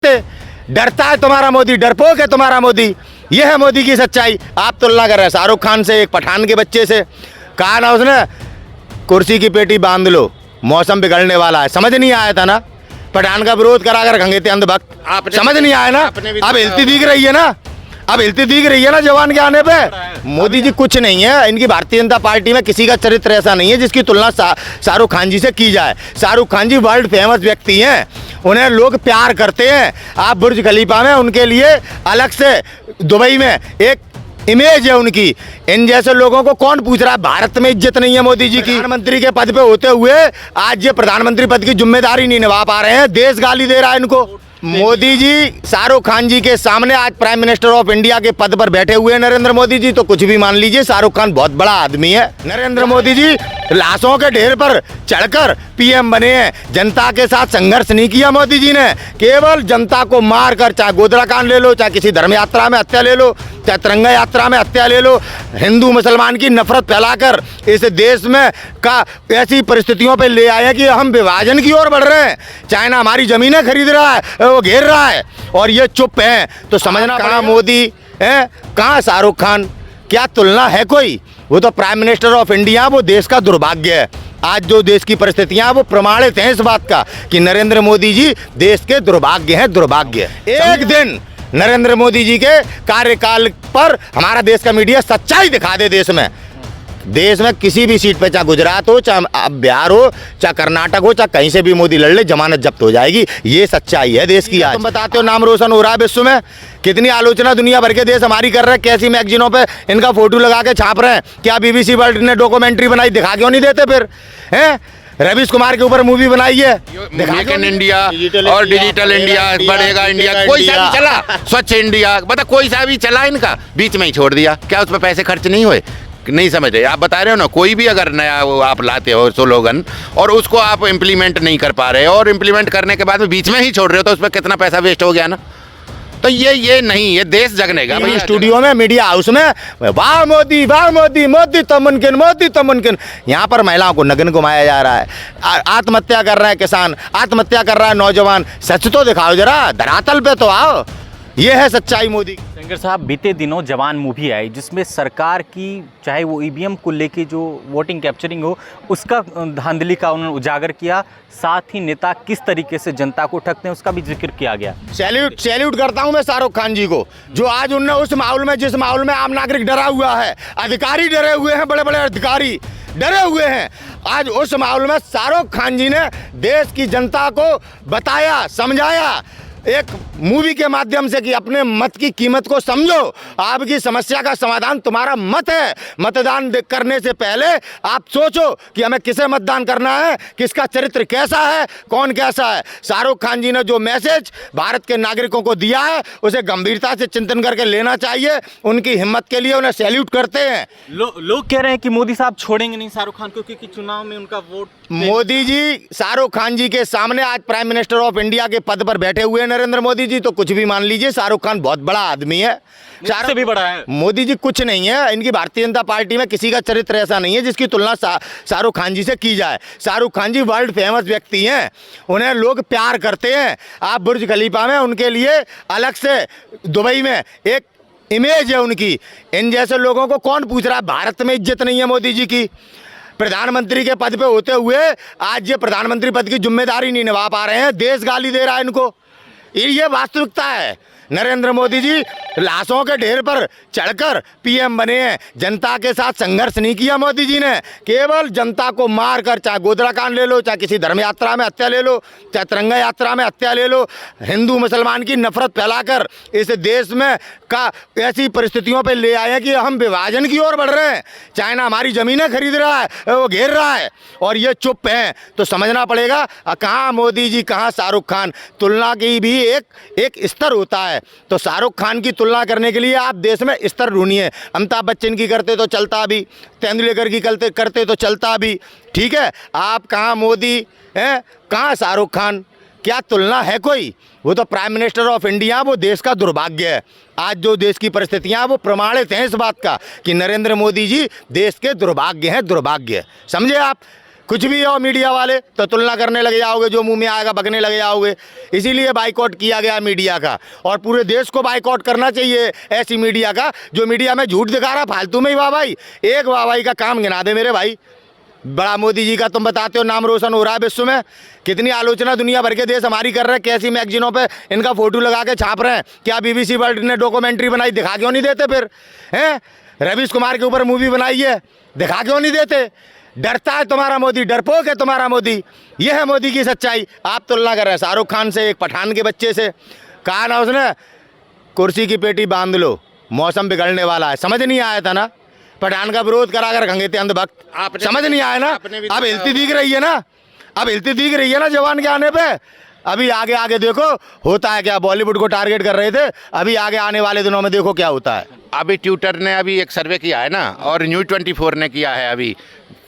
डरता है तुम्हारा मोदी, डरपोक है तुम्हारा मोदी। ये है मोदी की सच्चाई। आप तुलना कर रहे हैं शाहरुख खान से, एक पठान के बच्चे से। कहा ना उसने कुर्सी की पेटी बांध लो, मौसम बिगड़ने वाला है। समझ नहीं आया था ना, पठान का विरोध करा कर खंगे थे अंधभक्त। समझ नहीं आया ना, अब हिलती दिख रही है ना, अब हिलती दिख रही है ना जवान के आने पे। मोदी जी कुछ नहीं है, इनकी भारतीय जनता पार्टी में किसी का चरित्र ऐसा नहीं है जिसकी तुलना शाहरुख खान जी से की जाए। शाहरुख खान जी वर्ल्ड फेमस व्यक्ति हैं, उन्हें लोग प्यार करते हैं। आप बुर्ज खलीफा में उनके लिए अलग से दुबई में एक इमेज है उनकी। इन जैसे लोगों को कौन पूछ रहा है? भारत में इज्जत नहीं है मोदी जी की। प्रधानमंत्री के पद पे होते हुए आज ये प्रधानमंत्री पद की जिम्मेदारी नहीं निभा पा रहे हैं, देश गाली दे रहा है इनको। मोदी जी शाहरुख खान जी के सामने आज प्राइम मिनिस्टर ऑफ इंडिया के पद पर बैठे हुए हैं नरेंद्र मोदी जी, तो कुछ भी मान लीजिए, शाहरुख खान बहुत बड़ा आदमी है। नरेंद्र मोदी जी लाशों के ढेर पर चढ़कर पीएम बने हैं, जनता के साथ संघर्ष नहीं किया मोदी जी ने। केवल जनता को मार कर, चाहे गोधरा कांड ले लो, चाहे किसी धर्म यात्रा में हत्या ले लो, चाहे तिरंगा यात्रा में हत्या ले लो, हिंदू मुसलमान की नफरत फैलाकर इस देश में का ऐसी परिस्थितियों पे ले आए हैं कि हम विभाजन की ओर बढ़ रहे हैं। चाइना हमारी जमीनें खरीद रहा है, वो घेर रहा है, और ये चुप है। तो समझना, कहाँ मोदी है, कहाँ शाहरुख खान, क्या तुलना है कोई? वो तो प्राइम मिनिस्टर ऑफ इंडिया, वो देश का दुर्भाग्य है। आज जो देश की परिस्थितियां वो प्रमाणित हैं इस बात का कि नरेंद्र मोदी जी देश के दुर्भाग्य हैं, दुर्भाग्य। एक दिन नरेंद्र मोदी जी के कार्यकाल पर हमारा देश का मीडिया सच्चाई दिखा दे। देश में किसी भी सीट पे, चाहे गुजरात हो, चाहे बिहार हो, चाहे कर्नाटक हो, चाहे कहीं से भी मोदी लड़ ले, जमानत जब्त हो जाएगी। ये सच्चाई है देश की। आज तुम बताते हो नाम रोशन हो रहा है विश्व में, कितनी आलोचना दुनिया भर के देश हमारी कर रहे हैं, कैसी मैगजीनों पे इनका फोटो लगा के छाप रहे हैं। क्या बीबीसी वर्ल्ड ने डॉक्यूमेंट्री बनाई, दिखा क्यों नहीं देते फिर? हैं, रवीश कुमार के ऊपर मूवी बनाई है, मेक इन इंडिया और डिजिटल इंडिया बढ़ेगा, इंडिया कोई सा भी चला, स्वच्छ इंडिया, बता कोई सा भी चला, इनका बीच में ही छोड़ दिया। क्या उस पर पैसे खर्च नहीं हुए? नहीं समझ रहे आप, बता रहे हो ना। कोई भी अगर नया वो आप लाते हो स्लोगन और उसको आप इम्प्लीमेंट नहीं कर पा रहे हो, और इम्प्लीमेंट करने के बाद में बीच में ही छोड़ रहे हो, तो उस पर कितना पैसा वेस्ट हो गया ना। तो ये नहीं, ये देश जगने का भाई। स्टूडियो में, मीडिया हाउस में, वाह मोदी, वाह मोदी, मोदी तो मुमकिन, मोदी तो मुमकिन। यहाँ पर महिलाओं को नग्न घुमाया जा रहा है, आत्महत्या कर रहा है किसान, आत्महत्या कर रहा है नौजवान। सच तो दिखाओ जरा, धरातल पे तो आओ। ये है सच्चाई मोदी। सेंगर साहब, बीते दिनों जवान मूवी आई जिसमें सरकार की, चाहे वो ईवीएम को लेके जो वोटिंग कैप्चरिंग हो, उसका धांधली का उन्होंने उजागर किया। साथ ही नेता किस तरीके से जनता को ठगते हैं उसका भी जिक्र किया गया। सैल्यूट करता हूं मैं शाहरुख खान जी को, जो आज उनने उस माहौल में, जिस माहौल में आम नागरिक डरा हुआ है, अधिकारी डरे हुए हैं, बड़े बड़े अधिकारी डरे हुए हैं, आज उस माहौल में शाहरुख खान जी ने देश की जनता को बताया, समझाया एक मूवी के माध्यम से कि अपने मत की कीमत को समझो। आपकी समस्या का समाधान तुम्हारा मत है। मतदान करने से पहले आप सोचो कि हमें किसे मतदान करना है, किसका चरित्र कैसा है, कौन कैसा है। शाहरुख खान जी ने जो मैसेज भारत के नागरिकों को दिया है, उसे गंभीरता से चिंतन करके लेना चाहिए। उनकी हिम्मत के लिए उन्हें सैल्यूट करते हैं। लोग कह रहे हैं कि मोदी साहब छोड़ेंगे नहीं शाहरुख खान को, क्योंकि चुनाव में उनका वोट। मोदी जी शाहरुख खान जी के सामने आज प्राइम मिनिस्टर ऑफ इंडिया के पद पर बैठे हुए नरेंद्र मोदी जी, तो कुछ भी मान लीजिए, शाहरुख खान बहुत बड़ा आदमी है, से भी बड़ा है। मोदी जी कुछ नहीं है, इनकी भारतीय जनता पार्टी में किसी का चरित्र ऐसा नहीं है जिसकी तुलना शाहरुख खान जी से की जाए। शाहरुख खान जी वर्ल्ड फेमस व्यक्ति हैं, उन्हें लोग प्यार करते हैं। आप बुर्ज खलीफा में उनके लिए अलग से दुबई में एक इमेज है उनकी। इन जैसे लोगों को कौन पूछ रहा है? भारत में इज्जत नहीं है मोदी जी की। प्रधानमंत्री के पद पे होते हुए आज ये प्रधानमंत्री पद की जिम्मेदारी नहीं निभा पा रहे हैं, देश गाली दे रहा है इनको। ये वास्तविकता है। नरेंद्र मोदी जी लाशों के ढेर पर चढ़कर पीएम बने हैं, जनता के साथ संघर्ष नहीं किया मोदी जी ने। केवल जनता को मार कर, चाहे गोधरा कांड ले लो, चाहे किसी धर्म यात्रा में हत्या ले लो, चाहे तिरंगा यात्रा में हत्या ले लो, हिंदू मुसलमान की नफरत फैलाकर इस देश में का ऐसी परिस्थितियों पे ले आए हैं कि हम विभाजन की ओर बढ़ रहे हैं। चाइना हमारी जमीनें खरीद रहा है, वो घेर रहा है, और ये चुप हैं। तो समझना पड़ेगा, कहाँ मोदी जी, कहाँ शाहरुख खान। तुलना की भी एक स्तर होता है। तो शाहरुख खान की तुलना करने के लिए आप देश में स्तर ढूंढिए। अमिताभ बच्चन की करते तो चलता भी, तेंदुलकर की करते तो चलता भी, ठीक है। आप कहाँ मोदी हैं, कहाँ शाहरुख खान, क्या तुलना है कोई? वो तो प्राइम मिनिस्टर ऑफ इंडिया, वो देश का दुर्भाग्य है। आज जो देश की परिस्थितियां वो प्रमाणित हैं इस बात का कि नरेंद्र मोदी जी देश के दुर्भाग्य हैं, दुर्भाग्य। समझे आप? कुछ भी हो मीडिया वाले तो तुलना करने लगे जाओगे, जो मुंह में आएगा बकने लगे जाओगे। इसीलिए बाइकआउट किया गया मीडिया का, और पूरे देश को बाइकआउट करना चाहिए ऐसी मीडिया का जो मीडिया में झूठ दिखा रहा फालतू में ही वाहवाही। एक वाहवाही का काम गिना दे मेरे भाई। बड़ा मोदी जी का तुम बताते हो नाम रोशन हो रहा है विश्व में, कितनी आलोचना दुनिया भर के देश हमारी कर रहे हैं, कैसी मैगजीनों पे इनका फोटो लगा के छाप रहे हैं। क्या बीबीसी वर्ल्ड ने डॉक्यूमेंट्री बनाई, दिखा क्यों नहीं देते फिर? हैं रवीश कुमार के ऊपर मूवी बनाई है, दिखा क्यों नहीं देते? डरता है तुम्हारा मोदी, डरपोक है तुम्हारा मोदी। यह है मोदी की सच्चाई। आप तुलना कर रहे हैं शाहरुख खान से, एक पठान के बच्चे से। कहा ना उसने, कुर्सी की पेटी बांध लो, मौसम बिगड़ने वाला है। समझ नहीं आया था ना, पठान का विरोध करा कर खंगे थे अंधभक्त। समझ नहीं आया ना, अब हिलती दिख रही है ना, अब हिलती दिख रही है ना जवान के आने पे। अभी आगे आगे देखो होता है क्या। बॉलीवुड को टारगेट कर रहे थे, अभी आगे आने वाले दिनों में देखो क्या होता है। अभी ट्विटर ने अभी एक सर्वे किया है ना, और न्यूज़ 24 ने किया है, अभी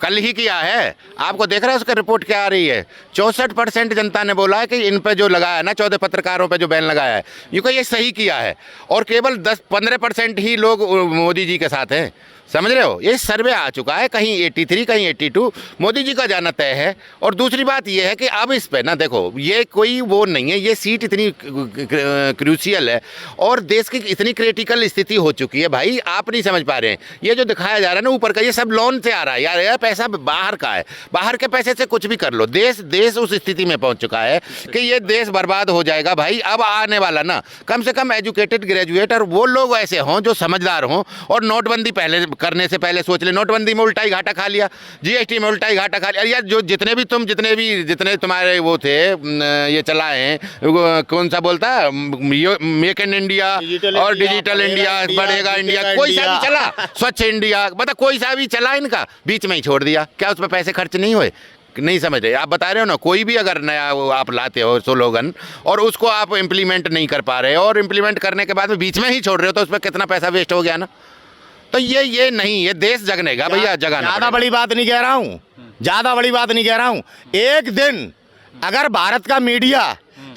कल ही किया है। आपको देख रहा है उसका रिपोर्ट क्या आ रही है? 64% जनता ने बोला है कि इन पे जो लगाया है ना, 14 पत्रकारों पे जो बैन लगाया है, ये सही किया है। और केवल 10-15% ही लोग मोदी जी के साथ हैं। समझ रहे हो? ये सर्वे आ चुका है, कहीं 83 कहीं 82, मोदी जी का जाना तय है। और दूसरी बात ये है कि अब इस पे ना देखो, ये कोई वो नहीं है, ये सीट इतनी क्रूशियल है और देश की इतनी क्रिटिकल स्थिति हो चुकी है भाई, आप नहीं समझ पा रहे हैं। ये जो दिखाया जा रहा है ना ऊपर का, ये सब लोन से आ रहा है यार, यह पैसा बाहर का है, बाहर के पैसे से कुछ भी कर लो। देश उस स्थिति में पहुंच चुका है कि ये देश बर्बाद हो जाएगा भाई। अब आने वाला ना कम से कम एजुकेटेड ग्रेजुएट और वो लोग ऐसे हों जो समझदार हों, और नोटबंदी पहले करने से पहले सोच ले। नोटबंदी में उल्टा ही घाटा खा लिया, जीएसटी में उल्टा ही घाटा खा लिया यार। जो जितने तुम्हारे वो थे ये चलाए हैं, कौन सा बोलता है, मेक इन इंडिया और डिजिटल इंडिया, बढ़ेगा इंडिया, कोई सा भी चला, स्वच्छ इंडिया, मतलब कोई सा भी चला, इनका बीच में ही छोड़ दिया। क्या उस पर पैसे खर्च नहीं हुए? नहीं समझ रहे आप, बता रहे हो ना। कोई भी अगर नया वो आप लाते हो स्लोगन और उसको आप इम्प्लीमेंट नहीं कर पा रहे हो, और इम्प्लीमेंट करने के बाद में बीच में ही छोड़ रहे हो, तो उस पर कितना पैसा वेस्ट हो गया ना। तो ये नहीं, ये देश जगनेगा भैया, जगाना। ज्यादा बड़ी बात नहीं कह रहा हूँ, ज्यादा बड़ी बात नहीं कह रहा हूँ। एक दिन अगर भारत का मीडिया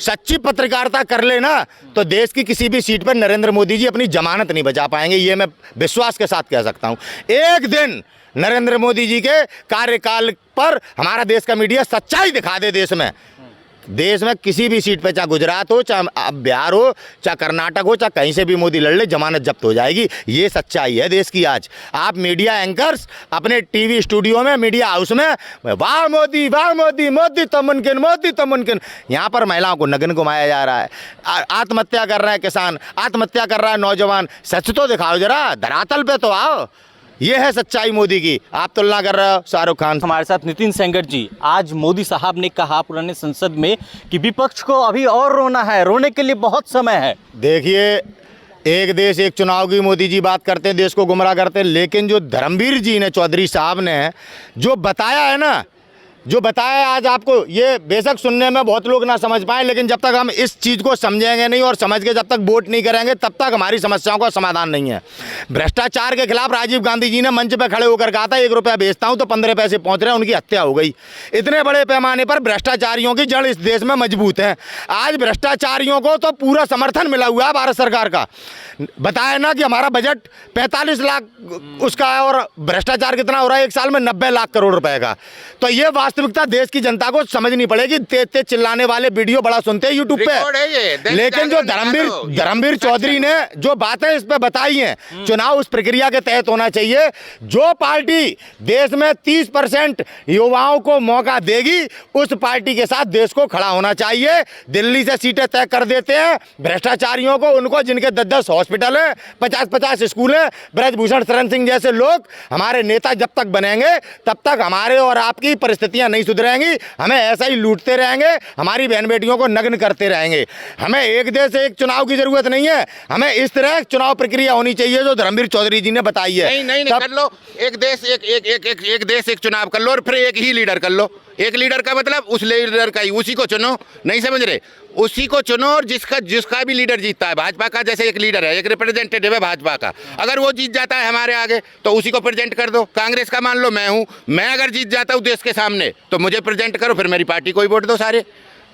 सच्ची पत्रकारिता कर लेना तो देश की किसी भी सीट पर नरेंद्र मोदी जी अपनी जमानत नहीं बचा पाएंगे, ये मैं विश्वास के साथ कह सकता हूँ। एक दिन नरेंद्र मोदी जी के कार्यकाल पर हमारा देश का मीडिया सच्चाई दिखा दे देश में किसी भी सीट पे, चाहे गुजरात हो, चाहे बिहार हो, चाहे कर्नाटक हो, चाहे कहीं से भी मोदी लड़ ले, जमानत जब्त हो जाएगी। ये सच्चाई है देश की। आज आप मीडिया एंकर्स अपने टीवी स्टूडियो में, मीडिया हाउस में, वाह मोदी, वाह मोदी, मोदी तो मुमकिन, मोदी तो मुमकिन, यहाँ पर महिलाओं को नग्न घुमाया जा रहा है। आत्महत्या कर रहे हैं किसान, आत्महत्या कर रहा है नौजवान। सच तो दिखाओ जरा, धरातल पे तो आओ। ये है सच्चाई मोदी की। आप तुलना कर रहे हो शाहरुख खान। हमारे साथ नितिन सेंगर जी। आज मोदी साहब ने कहा पुराने संसद में कि विपक्ष को अभी और रोना है, रोने के लिए बहुत समय है। देखिए, एक देश एक चुनाव की मोदी जी बात करते हैं, देश को गुमराह करते हैं, लेकिन जो धर्मवीर जी ने, चौधरी साहब ने जो बताया है ना, जो बताया है आज आपको, ये बेशक सुनने में बहुत लोग ना समझ पाए, लेकिन जब तक हम इस चीज़ को समझेंगे नहीं और समझ के जब तक वोट नहीं करेंगे, तब तक हमारी समस्याओं का समाधान नहीं है। भ्रष्टाचार के खिलाफ राजीव गांधी जी ने मंच पे खड़े होकर कहा था 1 रुपया बेचता हूं तो 15 पैसे पहुंच रहे हैं, उनकी हत्या हो गई। इतने बड़े पैमाने पर भ्रष्टाचारियों की जड़ इस देश में मजबूत है। आज भ्रष्टाचारियों को तो पूरा समर्थन मिला हुआ है भारत सरकार का। बताया ना कि हमारा बजट 45 लाख उसका है, और भ्रष्टाचार कितना हो रहा है एक साल में? 90 लाख करोड़ रुपए का। तो ये वास्तविकता देश की जनता को समझनी पड़ेगी। तेज चिल्लाने वाले वीडियो बड़ा सुनते हैं यूट्यूब पे, लेकिन जो धर्मवीर चौधरी ने जो बातें इस पे बताई हैं, चुनाव उस प्रक्रिया के तहत होना चाहिए। जो पार्टी देश में 30% युवाओं को मौका देगी, उस पार्टी के साथ देश को खड़ा होना चाहिए। दिल्ली से सीटें तय कर देते हैं भ्रष्टाचारियों को, उनको जिनके 10-10 हॉस्पिटल है, 50-50 स्कूल है। ब्रजभूषण शरण सिंह जैसे लोग हमारे नेता जब तक बनेंगे, तब तक हमारे और आपकी परिस्थितियां नहीं सुधरेंगी। हमें ऐसा ही लूटते रहेंगे, हमारी बहन बेटियों को नग्न करते रहेंगे। हमें एक देश एक चुनाव की जरूरत नहीं है, हमें इस तरह चुनाव प्रक्रिया होनी चाहिए जो धर्मवीर चौधरी जी ने बताई है। नहीं कर लो, एक देश एक चुनाव कर लो, और फिर एक ही लीडर कर लो। एक लीडर का मतलब उस लीडर का ही, उसी को चुनो। नहीं समझ रहे? उसी को चुनो, और जिसका भी लीडर जीतता है, भाजपा का जैसे एक लीडर है, एक रिप्रेजेंटेटिव है भाजपा का, अगर वो जीत जाता है हमारे आगे तो उसी को प्रेजेंट कर दो। कांग्रेस का मान लो मैं हूँ, मैं अगर जीत जाता हूँ देश के सामने तो मुझे प्रेजेंट करो, फिर मेरी पार्टी को ही वोट दो सारे।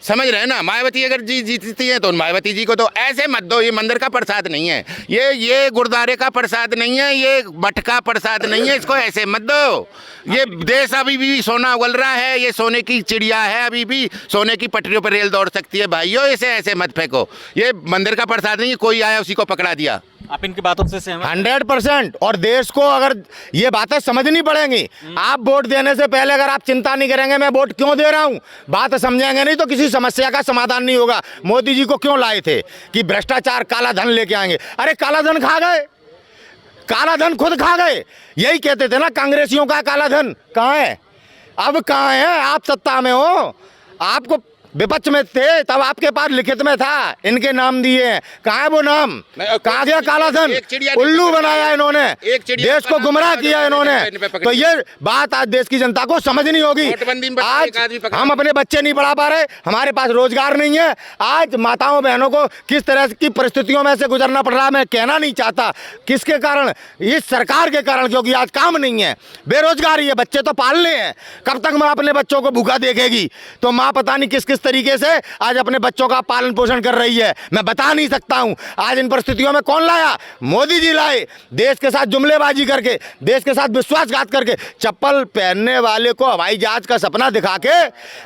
समझ रहे हैं ना। मायावती अगर जीतती है तो मायावती जी को तो ऐसे मत दो। ये मंदिर का प्रसाद नहीं है, ये गुरुद्वारे का प्रसाद नहीं है, ये मठ का प्रसाद नहीं है, इसको ऐसे मत दो। ये देश अभी भी सोना उगल रहा है, ये सोने की चिड़िया है, अभी भी सोने की पटरियों पर रेल दौड़ सकती है भाइयों, इसे ऐसे मत फेंको। ये मंदिर का प्रसाद नहीं है, कोई आया उसी को पकड़ा दिया। आप इनकी बातों से सहमत? 100%। और देश को अगर ये बातें समझनी पड़ेंगी। आप वोट देने से पहले अगर आप चिंता नहीं करेंगे मैं वोट क्यों दे रहा हूं, बात समझेंगे नहीं तो किसी समस्या का समाधान नहीं होगा। मोदी जी को क्यों लाए थे कि भ्रष्टाचार काला धन लेके आएंगे? अरे काला धन खा गए, काला धन खुद खा गए। यही कहते थे ना कांग्रेसियों का काला धन कहाँ है, अब कहाँ है? आप सत्ता में हो, आपको विपक्ष में थे तब आपके पास लिखित में था, इनके नाम दिए हैं, कहाँ है वो नाम? कहाँ गया काला धन? उल्लू बनाया इन्होंने, देश को गुमराह किया इन्होंने। तो ये बात आज देश की जनता को समझनी होगी। आज हम अपने बच्चे नहीं पढ़ा पा रहे, हमारे पास रोजगार नहीं है, आज माताओं बहनों को किस तरह की परिस्थितियों में से गुजरना पड़ रहा है मैं कहना नहीं चाहता। किसके कारण? इस सरकार के कारण, क्योंकि आज काम नहीं है, बेरोजगारी है, बच्चे तो पालने हैं। कब तक माँ अपने बच्चों को भूखा देखेगी? तो माँ पता नहीं किस किस तरीके से आज अपने बच्चों का पालन पोषण कर रही है, मैं बता नहीं सकता हूं। आज इन परिस्थितियों में कौन लाया? मोदी जी लाए, देश के साथ जुमलेबाजी करके, देश के साथ विश्वासघात करके, चप्पल पहनने वाले को हवाई जहाज का सपना दिखा के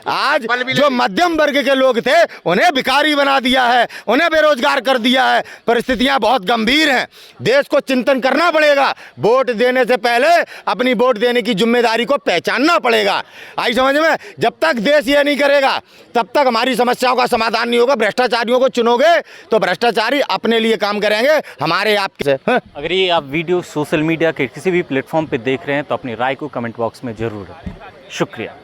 आज जो मध्यम वर्ग के लोग थे उन्हें भिखारी बना दिया है, उन्हें बेरोजगार कर दिया है। परिस्थितियां बहुत गंभीर हैं, देश को चिंतन करना पड़ेगा। वोट देने से पहले अपनी वोट देने की जिम्मेदारी को पहचानना पड़ेगा। आई समझ में? जब तक देश ये नहीं करेगा तब तक हमारी समस्याओं का समाधान नहीं होगा। भ्रष्टाचारियों को चुनोगे तो भ्रष्टाचारी अपने लिए काम करेंगे, हमारे आपसे। अगर ये आप वीडियो सोशल मीडिया के किसी भी प्लेटफॉर्म पे देख रहे हैं तो अपनी राय को कमेंट बॉक्स में ज़रूर रखें। शुक्रिया।